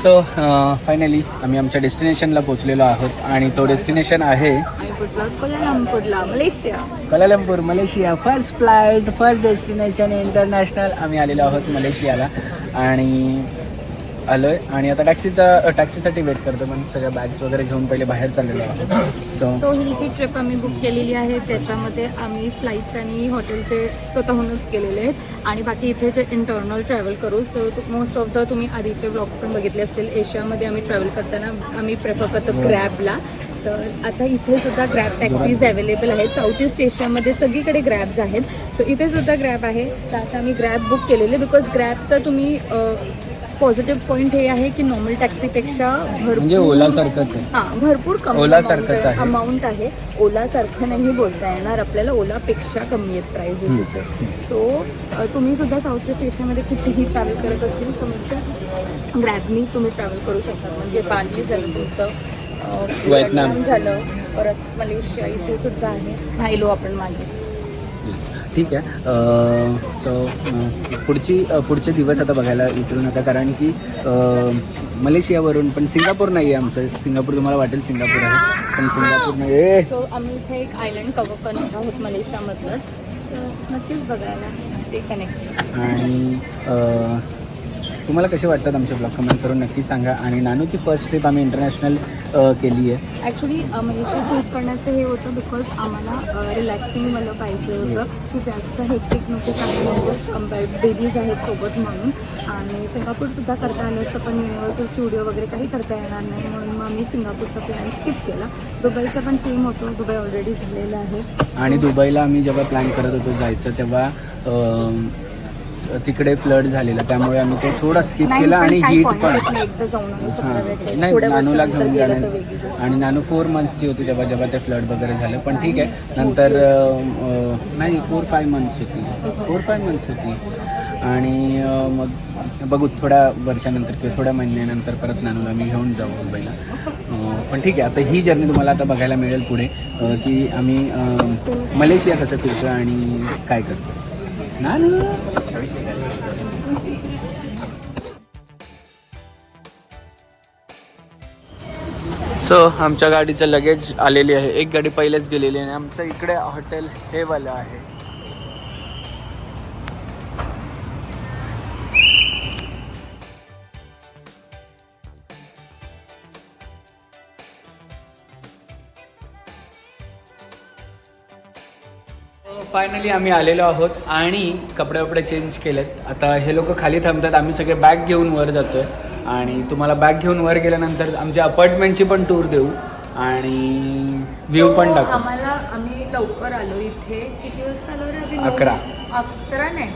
So finally आम्ही आमच्या डेस्टिनेशनला पोचलेलो आहोत आणि तो डेस्टिनेशन आहे Kuala Lumpur Malaysia. First flight, first destination international. आम्ही आलेलो आहोत मलेशियाला आणि आलो आहे आणि आता टॅक्सीसाठी वेट करतो. पण सगळ्या बॅग्स वगैरे घेऊन पहिले बाहेर चाललेलो आहोत. तो ही ट्रिप आम्ही बुक केलेली आहे. त्याच्यामध्ये आम्ही फ्लाईट्स आणि हॉटेलचे स्वतःहूनच केलेले आहेत आणि बाकी इथे जे इंटरनल ट्रॅव्हल करू. सो मोस्ट ऑफ द तुम्ही आधीचे व्लॉग्स पण बघितले असतील. एशियामध्ये आम्ही ट्रॅव्हल करताना आम्ही प्रेफर करतो ग्रॅबला. तर आता इथे सुद्धा ग्रॅब टॅक्सीज अवेलेबल आहेत. साऊथ ईस्ट एशियामध्ये सगळीकडे ग्रॅब्स आहेत. सो इथे सुद्धा ग्रॅब आहे. तर आता आम्ही ग्रॅब बुक केलेले बिकॉज ग्रॅबचा तुम्ही पॉझिटिव्ह पॉईंट हे आहे की नॉर्मल टॅक्सीपेक्षा म्हणजे ओलासारखंच आहे. हां, भरपूर कमी अमाऊंट आहे. ओलासारखं नाही बोलता येणार आपल्याला, ओलापेक्षा कमी आहेत प्राईजेस इथे. सो तुम्ही सुद्धा साऊथ ईस्ट एशियामध्ये कुठेही ट्रॅव्हल करत असतील तुमचं ग्रॅबनी तुम्ही ट्रॅव्हल करू शकता. म्हणजे बाली झालं तुमचं, व्हिएतनाम झालं, परत मलेशिया इथे सुद्धा आहे. राहिलो आपण मागे. ठीक आहे. सो पुढचे दिवस आता बघायला विसरू नका कारण की मलेशियावरून पण सिंगापूर नाही आहे आमचं. सिंगापूर तुम्हाला वाटेल सिंगापूर आहे पण सिंगापूर नाही आहे. सो आम्ही इथे एक आयलंड कव्हर करणार आहोत मलेशियामधलंच. तर नक्कीच बघायला स्टे कनेक्टेड. आणि तुम्हाला कसे वाटतात आमचे ब्लॉग कमेंट करून नक्की सांगा. आणि नानूची फर्स्ट ट्रिप आम्ही इंटरनॅशनल केली आहे. ॲक्च्युली मलेशिया ट्रिप करण्याचं हे होतं बिकॉज आम्हाला रिलॅक्सिंग मला पाहिजे होतं की जास्त हेक्टिक नको, काही नको, कंपेअर्ड बेबीज आहेत सोबत म्हणून. आणि सिंगापूरसुद्धा करता आलं असतं पण युनिव्हर्सल स्टुडिओ वगैरे काही करता येणार नाही म्हणून मग आम्ही सिंगापूरचा प्लॅन स्किप केला. दुबईचा पण सेम होतो, दुबई ऑलरेडी झालेलं आहे. आणि दुबईला आम्ही जेव्हा प्लॅन करत होतो जायचं तेव्हा तिकडे फ्लड झालेला त्यामुळे आम्ही ते थोडा स्किप केला. आणि हीट पण नाही नानूला घेऊन जाण्याचं. आणि नानू 4 मंथ्सची होती तेव्हा जेव्हा ते फ्लड वगैरे झालं. पण ठीक आहे नंतर नाही 4-5 मंथ्स होती. आणि मग बघू थोड्या वर्षानंतर किंवा थोड्या महिन्यानंतर परत नानूला आम्ही घेऊन जाऊ दुबईला. पण ठीक आहे आता ही जर्नी तुम्हाला आता बघायला मिळेल पुढे की आम्ही मलेशिया कसं फिरतो आणि काय करतो. नानू सो आमच्या गाडीचं लगेज आलेली आहे. एक गाडी पहिलेच गेलेली आहे. आमचं इकडे हॉटेल हे वालं आहे. फायनली आम्ही आलेलो आहोत आणि कपडे चेंज केलेत. आता हे लोक खाली थांबतात. आम्ही सगळे बॅग घेऊन वर जातोय आणि तुम्हाला बॅग घेऊन वर गेल्यानंतर आमच्या अपार्टमेंटची पण टूर देऊ आणि व्ह्यू पण दाखवू. आम्ही लवकर आलो इथे. किती वाजता आलो रे? 11 नाही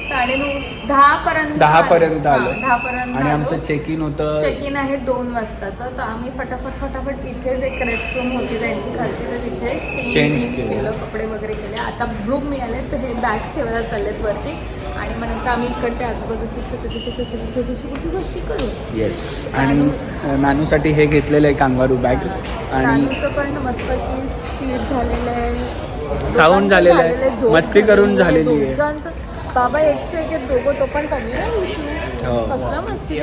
9:30 10 पर्यंत आलो. आणि आमचं चेक इन आहे 2 वाजताचं. तर आम्ही फटाफट इथेच एक रेस्टरूम होती त्यांची खालती तर तिथे चेंज केलं, कपडे वगैरे केले. आता रूम मिळाले तर हे बॅग्स ठेवायला चाललेत वरती आणि मग नंतर आम्ही इकडच्या आजूबाजूची छोटी गोष्टी करू. येस. आणि नानूसाठी हे घेतलेलं आहे कांगारू बॅग. आणि नानूचं पण मस्त फीट झालेलं आहे, खाऊन झालेलं आहे, मस्ती करून झालेली आहे. बाबा 101 दोघं तो पण कमी नाही विषू कसला मस्ती.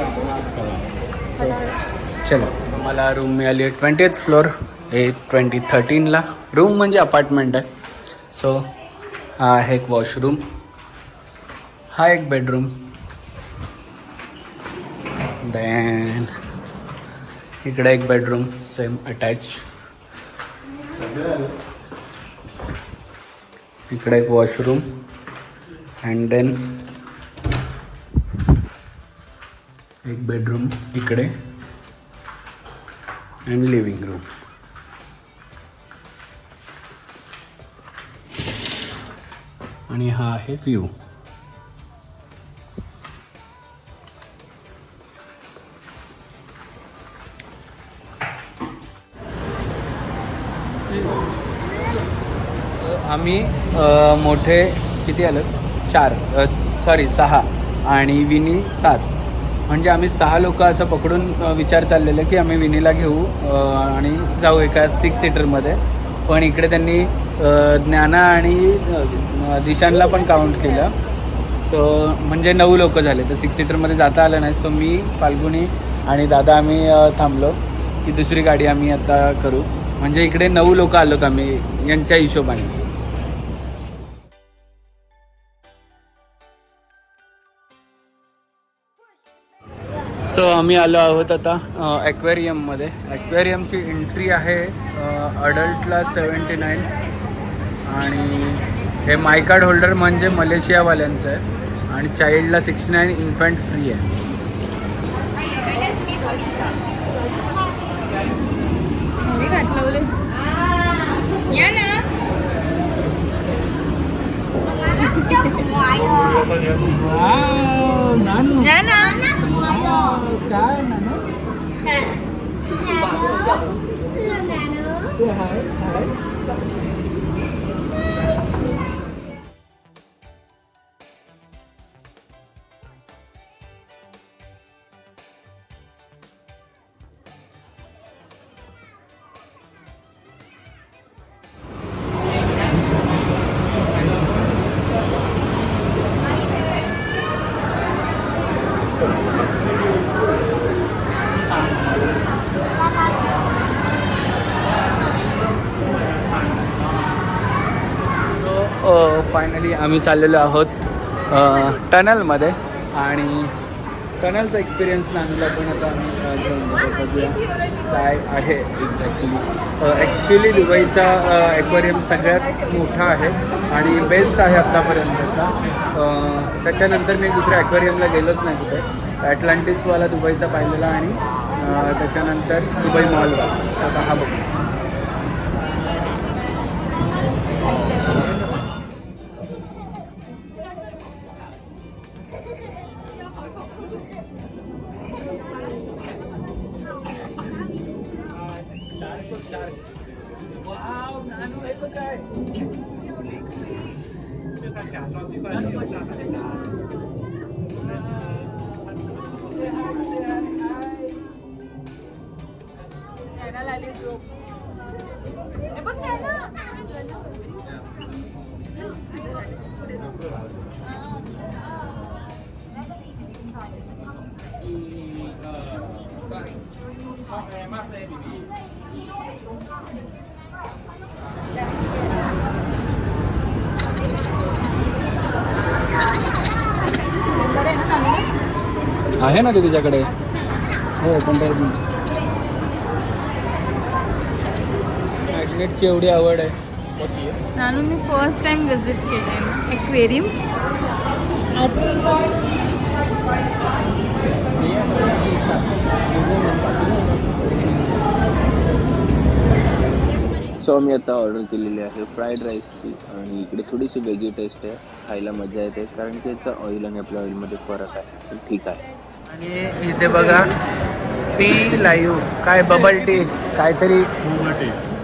चलो मला रूम मिळाली आहे 20th फ्लोअर. हे 2013ला रूम म्हणजे अपार्टमेंट आहे. सो हा आहे एक वॉशरूम, हा एक बेडरूम, देन इकडे एक बेडरूम सेम अटॅच, इकडे एक वॉशरूम अँड देन एक बेडरूम इकडे अँड लिव्हिंग रूम. आणि हा आहे व्ह्यू. आम्ही मोठे किती आलं 6 आणि विनी 7 म्हणजे आम्ही 6 लोक असं पकडून विचार चाललेलं की आम्ही विनीला घेऊ आणि जाऊ एका 6 सीटरमध्ये. पण इकडे त्यांनी ज्ञाना आणि दिशांना पण काउंट केलं. सो म्हणजे 9 लोक झाले तर 6 सीटरमध्ये जाता आलं नाही. सो मी, फाल्गुनी आणि दादा आम्ही थांबलो की दुसरी गाडी आम्ही आता करू. म्हणजे इकडे 9 लोक आलोत आम्ही यांच्या हिशोबाने. सो आम्ही आलो आहोत आता ॲक्वेरियममध्ये. ॲक्वेरियमची एंट्री आहे अडल्टला 79 आणि हे माय कार्ड होल्डर म्हणजे मलेशियावाल्यांचं आहे आणि चाइल्डला 69, इन्फंट फ्री आहे. या ना या ना काय नानू? फायनली आम्ही चाललेलो आहोत टनलमध्ये आणि टनलचा एक्सपिरियन्स नानूला पण आता आम्ही घेऊन बघूया काय आहे एक्झॅक्टली. ॲक्च्युली दुबईचा ॲक्वेरियम सगळ्यात मोठा आहे आणि बेस्ट आहे आत्तापर्यंतचा. त्याच्यानंतर मी दुसऱ्या ॲक्वेरियमला गेलोच नाही कुठे. ॲटलांटिसवाला दुबईचा पाहिलेला आणि त्याच्यानंतर दुबई मॉलवाला. आता हा बघू. आहे ना ते तुझ्याकडे? हो पण मॅग्नेटची एवढी आवड आहे. नानू मी फर्स्ट टाइम विजिट केलं आहे ना ॲक्वेरियम. सो मी आता ऑर्डर केलेली आहे फ्राईड राईसची आणि इकडे थोडीशी वेगळी टेस्ट आहे. खायला मजा येते कारण की याचा ऑइल आणि आपल्या ऑइलमध्ये फरक आहे. पण ठीक आहे. आणि इथे बघा टी लाईव्ह काय बबल टी काहीतरी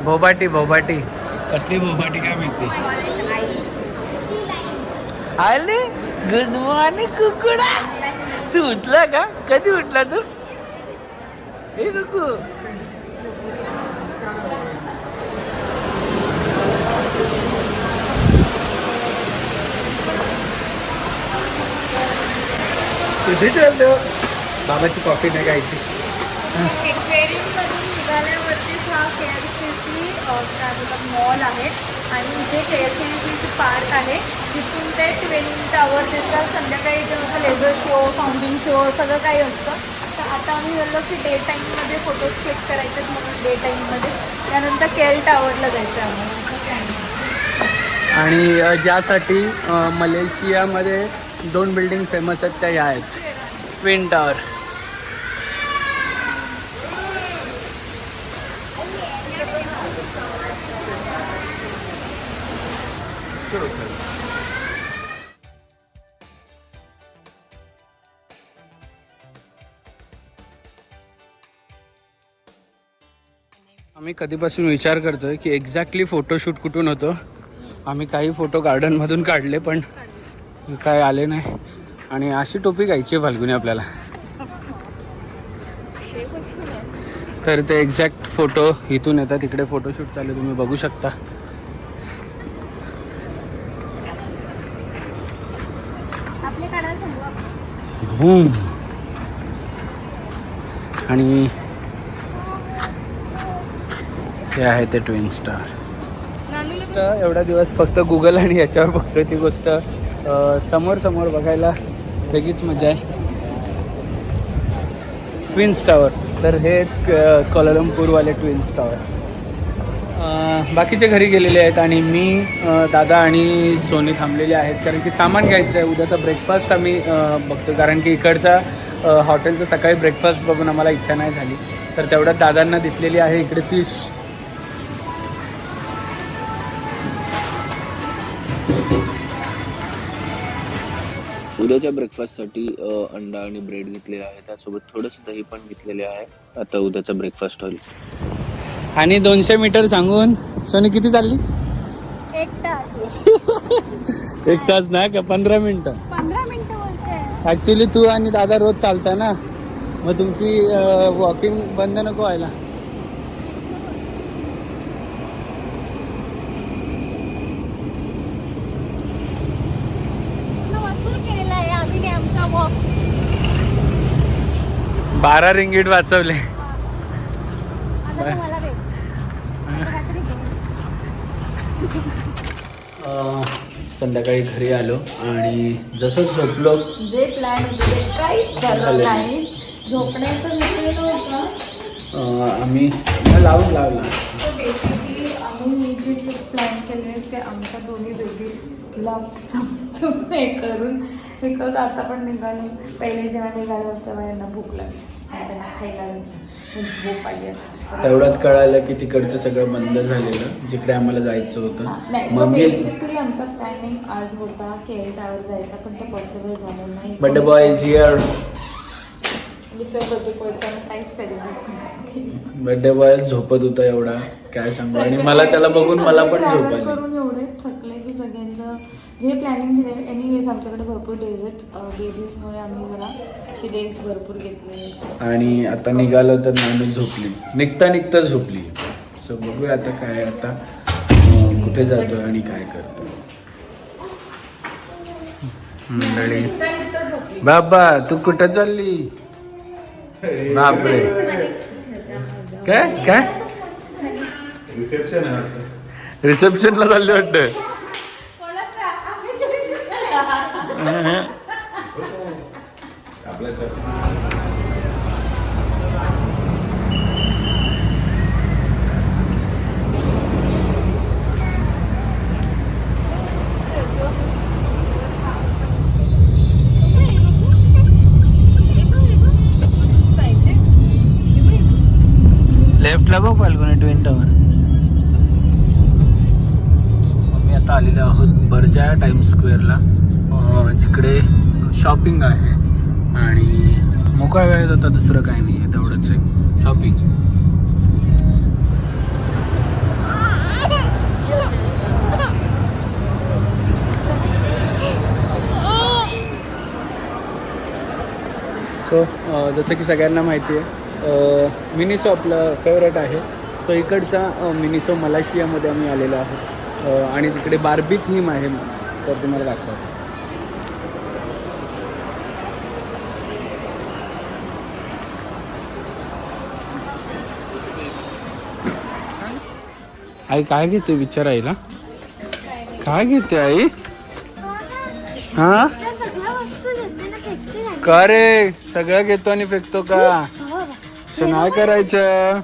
भोबाटी. कसली भोबाटी काय माहिती. आले गुड मॉर्निंग कुकुडा. तू उठला का? कधी उठला तू? हे कुकू तुझी चालतो. बाबाची कॉफी नाही घ्यायची. ॲक्वेरियममधून निघाल्यावरतीच हा KFCची काय बोलतात मॉल आहे आणि इथे KFCची पार्क आहे. तिथून ते ट्विन टावर दिसतात. संध्याकाळी इथे असं लेझर शो, फाउंटिंग शो सगळं काही असतं. तर आता आम्ही बोललो की डे टाईममध्ये फोटोज क्लिक करायचे म्हणून डे टाईममध्ये. त्यानंतर केल टावरला जायचं आहे आम्हाला. आणि ज्यासाठी मलेशियामध्ये 2 बिल्डिंग फेमस आहेत त्या ह्या आहेत. Twin tower. आम्ही कधीपासून विचार करतोय की एक्झॅक्टली फोटोशूट कुठून होतो. आम्ही काही फोटो गार्डनमधून काढले पण काय आले नाही. आणि अशी टोपी घ्यायची फाल्गुनी आपल्याला. तर ते एक्झॅक्ट फोटो इथून येतात. तिकडे फोटोशूट चालू तुम्ही बघू शकता. आणि हे आहे ते ट्विन स्टार. एवढा दिवस फक्त गुगल आणि याच्यावर बघतोय ती गोष्ट समोर समोर बघायला वेगळीच मजा आहे. ट्विन्स टावर, तर हे कोलालंपूरवाले ट्विन्स टावर. बाकीचे घरी गेलेले आहेत आणि मी दादा आणि सोनी थांबलेले आहेत कारण की सामान घ्यायचं आहे. उद्याचा ब्रेकफास्ट आम्ही बघतो कारण की इकडचा हॉटेलचं सकाळी ब्रेकफास्ट बघून आम्हाला इच्छा नाही झाली, तर तेवढ्यात दादांना दिसलेली आहे इकडे फिश. उद्याच्या ब्रेकफास्टसाठी अंडा आणि ब्रेड घेतलेला आहे, त्यासोबत थोडंसं दही पण घेतलेले आहे. आता उद्याचा ब्रेकफास्ट होईल. आणि 200 मीटर सांगून सोनी किती चालली? 1 तास. 1 तास ना का 15 मिनिटं? 15 मिनिटं बोलते. ॲक्च्युली तू आणि दादा रोज चालताय ना, मग तुमची वॉकिंग बंद नको व्हायला. वसूल केलेला आहे आम्ही आमचा वॉक. 12 रिंगीट वाचवले. संध्याकाळी घरी आलो आणि जसं झोपलो जे प्लॅन होते काहीच झालं नाही. झोपण्याचा विषय नव्हता, आम्ही लावून लावला. सो बेसिकली आम्ही जे प्लॅन केले ते आमच्या दोन्ही बेबीजला समजून हे करून, बिकॉज आता पण निघालो, पहिले जेव्हा निघालो तेव्हा यांना भूक लागली आणि त्यांना खायला लागली, झोप आली. तेवढ्यात कळालं की तिकडचं सगळं बंद झालेलं जिकडे आम्हाला जायचं होतं. नाही, तो बेसिकली आमचा प्लॅनिंग आज होता केएल टावर जायचा, पण ते पॉसिबल झालं नाही. But the boy is here. काहीच सेलिब्रेट नाही. बर्थडे बॉय झोपत होता एवढा, काय सांगू. आणि मला त्याला बघून मला पण झोप आली. करून एवढे थकले की सगळ्यांचं जे प्लॅनिंग दिले. एनिवेज आमच्याकडे भरपूर डेज आहेत बेबीजमुळे, आम्ही जरा अशी डेज भरपूर घेतले. आणि आता निघालो तर नानू झोपली, निघता झोपली. सो बघूया आता काय, आता कुठे जातो आणि काय करतो. मंडळी, बाबा तू कुठं चालली? बापरे, काय रिसेप्शनला चालली वाटतं. लेफ्टला बघ फाल्गुनी ट्विन टावर. मी आता आलेलो आहोत बर्जा टाइम स्क्वेअरला, जिकडे शॉपिंग आहे आणि मोकळा वेळेत होता, दुसरं काही नाही आहे, तेवढंच आहे शॉपिंग. सो जसं की सगळ्यांना माहिती आहे मिनिसो आपलं फेवरेट आहे. सो इकडचा मिनिसो मलेशियामध्ये आम्ही आलेलो आहोत आणि तिकडे बार्बी थीम आहे, तर तुम्हाला दाखवतो. आई काय घेते विचारायला? काय घेते आई? हा का रे, सगळं घेतो आणि फेकतो का? असं नाही करायचं.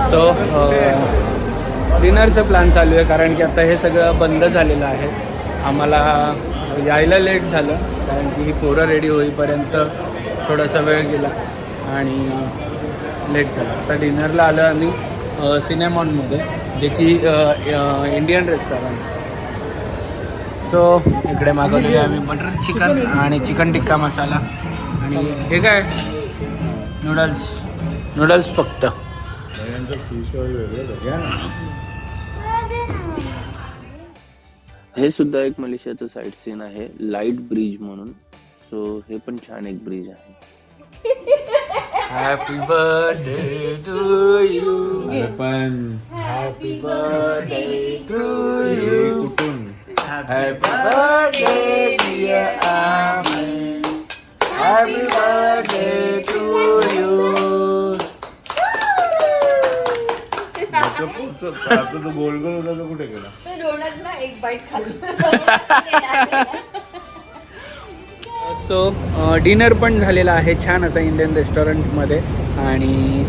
सो डिनरचं प्लॅन चालू आहे कारण की आता हे सगळं बंद झालेलं आहे. आम्हाला यायला लेट झालं कारण की ही पोरं रेडी होईपर्यंत थोडासा वेळ गेला आणि लेट झाला. आता डिनरला आलं आम्ही सिनेमॉनमध्ये, जे की इंडियन रेस्टॉरंट. सो इकडे मागवलेले आम्ही बटर चिकन आणि चिकन टिक्का मसाला आणि हे काय नूडल्स फक्त. हे सुद्धा एक मलेशियाचं साईट सीन आहे, लाईट ब्रिज म्हणून. सो हे पण छान एक ब्रिज आहे. Happy birthday to you. Happy birthday to you. Happy birthday dear Ami. Happy birthday to you. तो गोल गोल होता तो कुठे गेला? तो डोनटला एक बाईट खाल्लं. सो डिनर पण झालेला आहे छान असा इंडियन रेस्टॉरंटमध्ये. आणि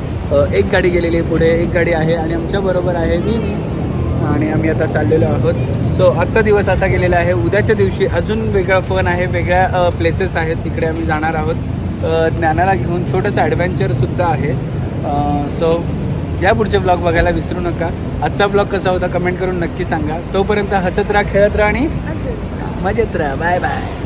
एक गाडी गेलेली आहे पुढे, एक गाडी आहे आणि आमच्याबरोबर आहे विनी. आणि आम्ही आता चाललेलो आहोत. सो आजचा दिवस असा गेलेला आहे. उद्याच्या दिवशी अजून वेगळा फन आहे, वेगळ्या प्लेसेस आहेत तिकडे आम्ही जाणार आहोत. ज्ञानाला घेऊन छोटंसं ॲडव्हेंचरसुद्धा आहे. सो या पुढचे ब्लॉग बघायला विसरू नका. आजचा ब्लॉग कसा होता कमेंट करून नक्की सांगा. तोपर्यंत हसत राहा, खेळत राहा आणि मजेत राहा. Bye bye.